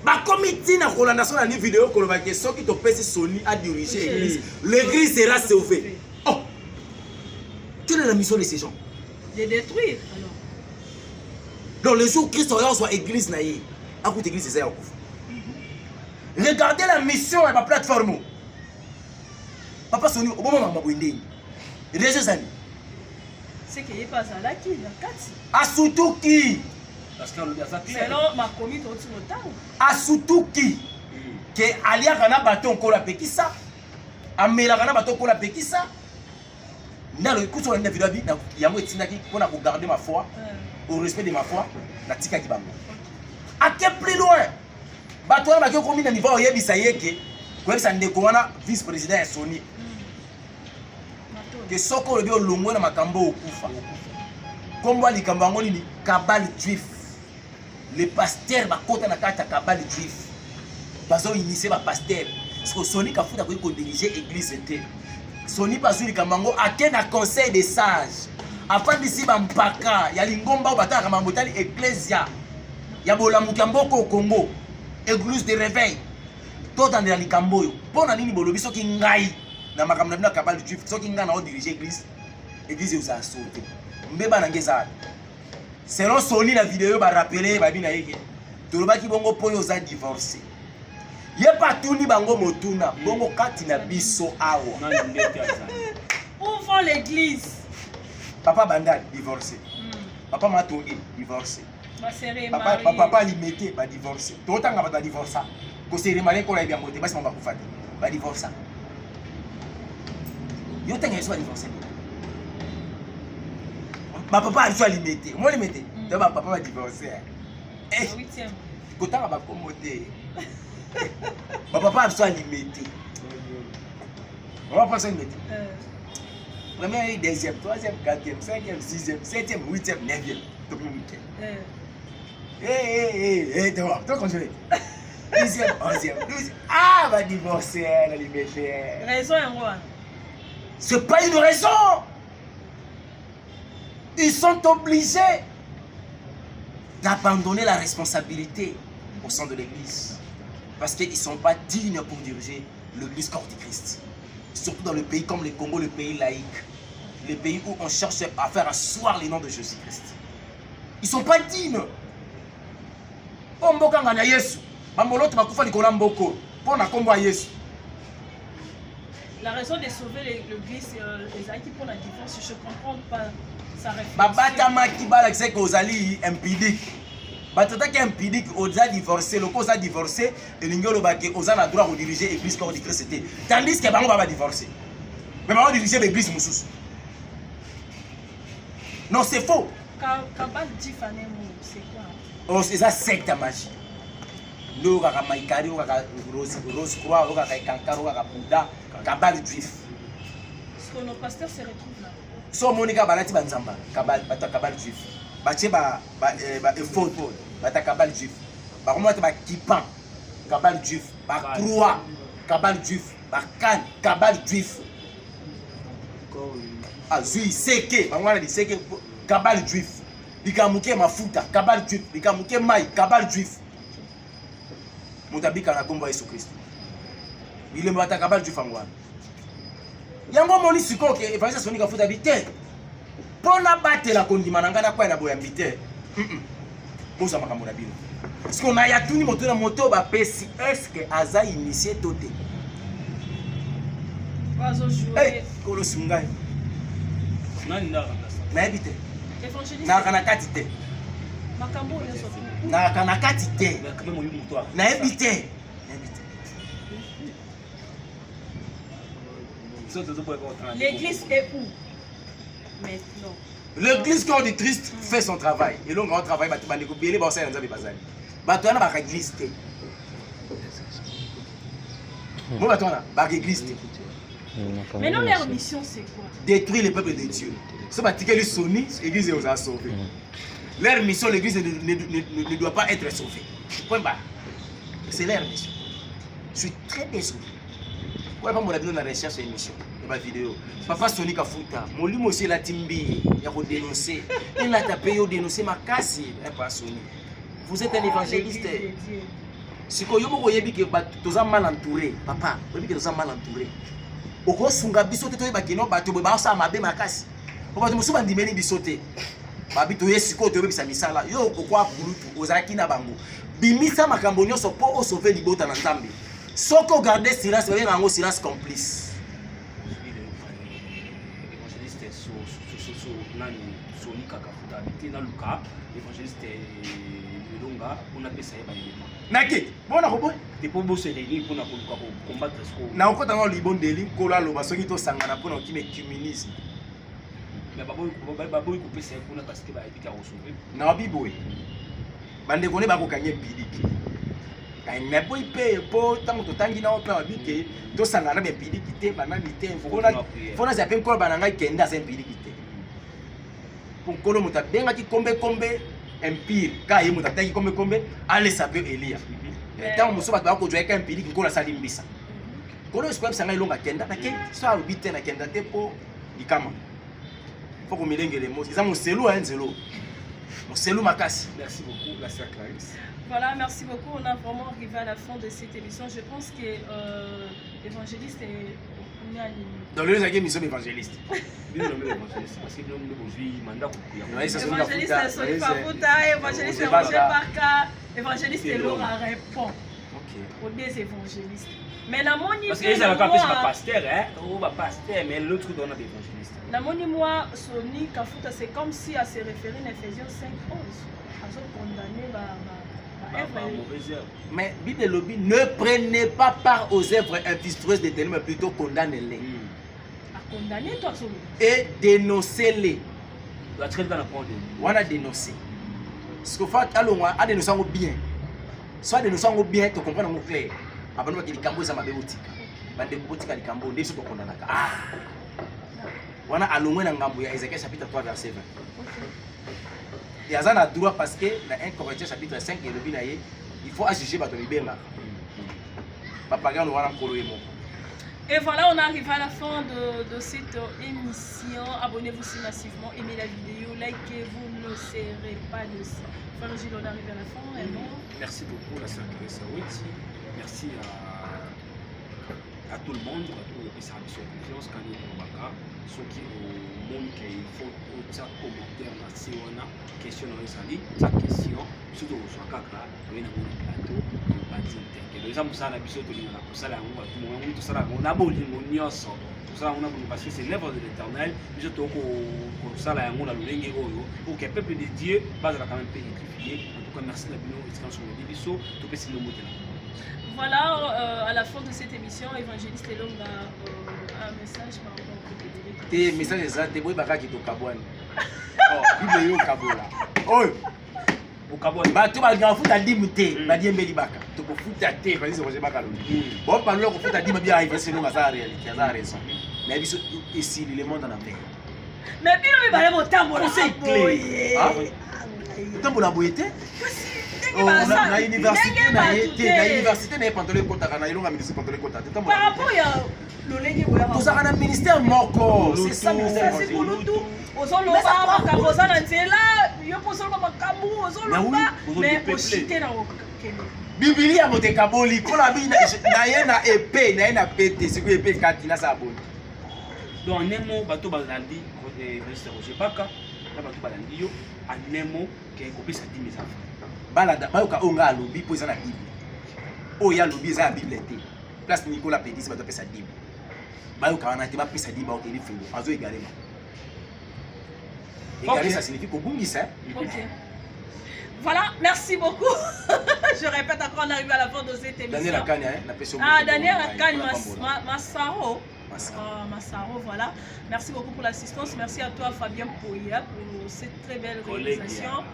S7: Ba comité na kolandation na ni vidéo ko ba que ceux qui te pèse Soni a dirigé l'église. L'église sera sauvée. Oh. Quelle est la mission de ces gens?
S5: De détruire alors.
S7: Dans le jour Christ soit église na yi. A église c'est ça.
S1: Regardez la mission et ma plateforme. Papa Soni, au moment où je suis
S5: c'est qu'il n'y a pas ça là qui est
S1: Asutuki.
S6: Parce qu'on a ça
S5: selon ma commune au-dessus de temps.
S1: Asutuki. Que alia kana baton ko la pekisa. Amela kana baton ko la pekisa. Dans le coup sur la vidéo bi na yango etinaki pour garder ma foi au respect de ma foi na tika ki bango. À quel plus loin? Bato na ko komi na niveau oyebisa yeke. Ko ebisa ndeko wana vice président ya Soni. Que soko le bio longo na makambo okufa. Kombo likambo ngo ni kabal juif. Les pasteurs bakota na kata kabal juif. Bazo initier ba pasteur. Parce que Soni ka futa ko diriger église était. Soni bazo likambo ngo akena conseil des sages. Afin d'ici ba mpaka ya lingomba bataka mambotali ecclesia. Ya bolamuka mboko au Congo. Église de réveil. Tout dans les likambo yo. Pona nini bolobi soki ngai na makambo na kabal juif soki nga na diriger église vous a sauté mbeba na ngeza selon Soni la vidéo ba rappeler ba bina yeke toloba ki bongo poyo za divorcé ye patuni bango motuna bongo kati na biso awo
S5: où vont l'église
S1: papa banda divorcé papa matongi divorcé papa limité ba divorcé totanga ba divorça ko cérémonie ko la bien moté basi mamba kufata ba divorça. Yo tenga yesu divorcé. Ma papa a limité. Moi limité. Donc ma papa va divorcer. Eh.
S5: 8e.
S1: Kotanga ba komoté. Ma papa a limité. On va passer limité. Première, deuxième, troisième, quatrième, cinquième, sixième, septième, huitième, neuvième. Tout le monde. Toi continuez. 10e, 11e, 12e. Ah, va divorcer, la limité.
S5: Raison en quoi?
S1: C'est pas une raison. Ils sont obligés d'abandonner la responsabilité au sein de l'église. Parce qu'ils ne sont pas dignes pour diriger l'église corps du Christ. Surtout dans le pays comme le Congo, le pays laïque. Le pays où on cherche à faire asseoir les noms de Jésus-Christ. Ils ne sont pas dignes.
S5: La raison de sauver l'église, les acquis pour la défense, je ne comprends pas sa réflexion.
S1: Babata Makibala, c'est qu'aux alliés impidiques. Batata qui est impidique, aux a divorcé, le cause a divorcé, et l'ingolo baké, aux a droit de diriger l'église corps du Christ. Tandis que Bango va divorcer. Mais Bango diriger l'église Moussous. Non, c'est faux.
S5: Kabal Djifané, c'est quoi?
S1: Oh, c'est ça, secte à magie. Nous, on a Maïkari, on a Rose Croix, on a Kankaro, on a Bouddha, Kabal juif.
S5: Est-ce que nos pasteurs se retrouvent là?
S1: So Monica Balati Banzamba, Kabal juif. Bache ba effort, bata Kabal juif. Ba comment ba Kipan, Kabal juif. Ba Croix, Kabal juif. Ba Kan, Kabal juif. Azui Seke, ba mwana di Seke, Kabal juif. Bikamuke mafuta, Kabal juif. Bikamuke mai, Kabal juif. Mutabika na kombo Yesu Kristo. Il est mbata Kabal juif angwana. Yango moni siko ke evangeliste Soni kafuta bite. Pona bate la kondima nangana kwa na boya bite. Boza makambo na bino. Parce qu'on a yatuni moto na moto ba pesi est-ce que aza initié toté.
S5: Bazo jouer.
S1: Eh, kolo sungai.
S6: Nani na
S1: Na ebite.
S5: Évangéliste.
S1: Na kana kati te.
S5: Makambo ya sofi.
S1: Na kana kati te. Na ebite.
S5: L'église est où? Maintenant.
S1: L'église corps du Christ fait son travail. Et l'on grand travail, il va te couper les bossins dans les bazar. Batouana va l'église. Bon, batouana va l'église.
S5: Maintenant, leur mission, c'est quoi?
S1: Détruire le peuple de Dieu. Ce bâtiment est Soni, l'église est aux sauvés. Leur mission, l'église ne doit pas être sauvée. Point barre. C'est leur mission. Je suis très désolé. Ouais, pas mon avis dans la recherche et émission. Ma vidéo. Papa Soni Kafuta, mon lui aussi la timbi, il a dénoncé. Il a tapé, il a dénoncé ma casse. Papa Soni. Vous êtes un évangéliste. Si vous voyez que vous êtes mal entouré, papa, vous voyez que vous êtes mal entouré. Au cours de biso te toyeba kino bato ba sa mabe makasi. Ko bato musu bandimeni bisote. Babi to yesiko to yebisa misala. Yo kokwa bulutu ozaki na bango.
S7: bimisa makambo nyonso mpo osauve libota na nzambe soki ogarde silence babenga yango silence complice.
S6: Évangéliste nani Soni Kakafuta habité na Luka évangéliste Lelonga on appelle ça élément
S7: nakete bona koboy
S6: te po bo se réunir pour na combattre ce
S7: na okota na libondeli kola loba soki tosangana mpona okima ecumenisme
S6: mais baboyi kopesa mpona parce que bayebika kosauve
S7: na babiboye bandeko ne bakokanga empiliki me boyi mpe mpo ntango totangi nao mpe babike tosangana bempiliki te banani te mpo nazala mpe nkolo bana ngai kende aza empiliki te mpo nkolo moto abengaki kombekombe empire ka ye moto atangi kombekombe alesa mpe eliya ntango mosusu bato bakozwaka empiliki nkolo asali mbisa nkolo esiko yebisa ngai elonga kenda nakei so alobi te nakenda te mpo likama fo komilengele mosi eza moselu ya nzelo moselu makasi.
S6: Merci beaucoup la sœur Clarisse.
S5: Voilà, merci beaucoup. On a vraiment arrivé à la fin de cette émission. Je pense que l'évangéliste est...
S7: Dans le deuxième émission évangéliste.
S6: Évangéliste, parce que nous avons mandat pour
S5: évangéliste est Soni Kafuta, évangéliste est Roger Baka, évangéliste est Laura Répond. Au des évangélistes. Mais la moni
S6: parce que les avocats pas pasteur hein, ou pas pasteur mais l'autre donne des évangélistes.
S5: La moni moi Soni Kafuta c'est comme si à se référer à Ephésiens 5:11. À se condamner
S6: mauvaise œuvre.
S7: Mais Bible lobby ne prenez pas part aux œuvres infructueuses des ténèbres mais plutôt condamnez-les.
S5: À condamner toi Soni.
S7: Et dénoncez-les.
S6: La traite dans la parole.
S7: On a dénoncé. Ce que fait allons à dénoncer bien. Soit dénoncer bien tu comprends mon clair. Abano ki likambo za mabe botika bande botika likambo ndeso to kondanaka wana alongwe na ngambo ya Ezekiel chapitre 3 verset 20 et azana droit parce que dans 1 Corinthiens chapitre 5 elobi na ye il faut juger bato libenga papaga no wana nkolo yemo.
S5: Et voilà, on arrive à la fin de cette émission. Abonnez-vous si massivement, aimez la vidéo, likez, vous ne serez pas de ça. Voilà, Gilles, on arrive à la fin.
S6: Merci beaucoup la sœur Clarisse Aweti. Merci à tout le monde, à tout le service de confiance, quand il y a ceux qui ont montré qu'il faut faire commentaire dans ces questions dans les ta question, surtout au Swakaka, on a un plateau de Badinter. Et les gens qui sont habitués de l'Union, tout ça, on a beau l'Union, tout ça, on a beau parce que c'est l'œuvre de l'Éternel, mais surtout qu'on ça, on a le pour que le peuple de Dieu va quand même édifié. En tout cas, merci de la bénédiction sur le Bibiso, tout peut se le moter là.
S5: Voilà, à la fin de cette émission, Évangéliste Elong a un message par rapport au
S7: tes messages exacts, boy baka ki to kabwan. Oh, Bible yo kabola. Oh.
S6: Au kabwan.
S7: Ba to ba grand foot a limité, ba di mbeli baka. To ko foot a te, vas-y Roger Baka lo. Bon parler ko foot a di mabia arrivé c'est nous ça réalité, ça raison. Mais biso ici le monde en envers.
S5: Mais bien mais ba mo tambola.
S7: C'est clé. Ah. Tambola boyete? Na université na pantalon kota na ilonga ministre pantalon kota
S5: par rapport ya lolenge boya
S7: tout ça na ministère moko c'est ça ministère
S5: c'est pour nous tout ozoloba makamboza na nzela yo posoloba makambo ozoloba mais oshite na okende
S7: Biblia mote kaboli kola bi na ye na épée na ye na pété c'est que épée kati na sa bonne
S6: donc nemo bato bazandi ministre Roger Baka na bato balandi yo anemo ke kopesa 10 000 francs balada bayoka onga alobi po eza na bible oyo alobi eza na bible te place Nicolas Pédis bato apesa bible bayoka wana te bapesa bible baokeli felo azo égalema égaler ça signifie kobungisa.
S5: Ok. Voilà, merci beaucoup. Je répète encore, on arrive à la fin de cette émission.
S7: Daniel Akani, la personne.
S5: Ah, Daniel Akani, Massaro. Massaro, voilà. Merci beaucoup pour l'assistance. Merci à toi, Fabien Poya, pour cette très belle réalisation.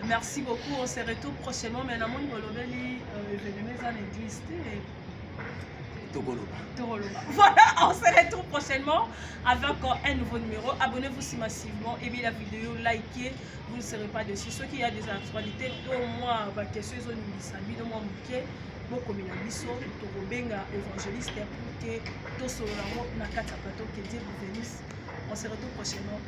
S5: Merci beaucoup. On se retrouve prochainement. Mais on va événement à l'église. Voilà, on se retrouve prochainement avec un nouveau numéro. Abonnez-vous si massivement, aimez la vidéo, likez, vous ne serez pas déçus. Ceux qui ont des actualités, au moins, question ils ont une liste, au moins, beaucoup de gens évangéliste pour que tout ce que Dieu vous bénisse. On se retrouve prochainement.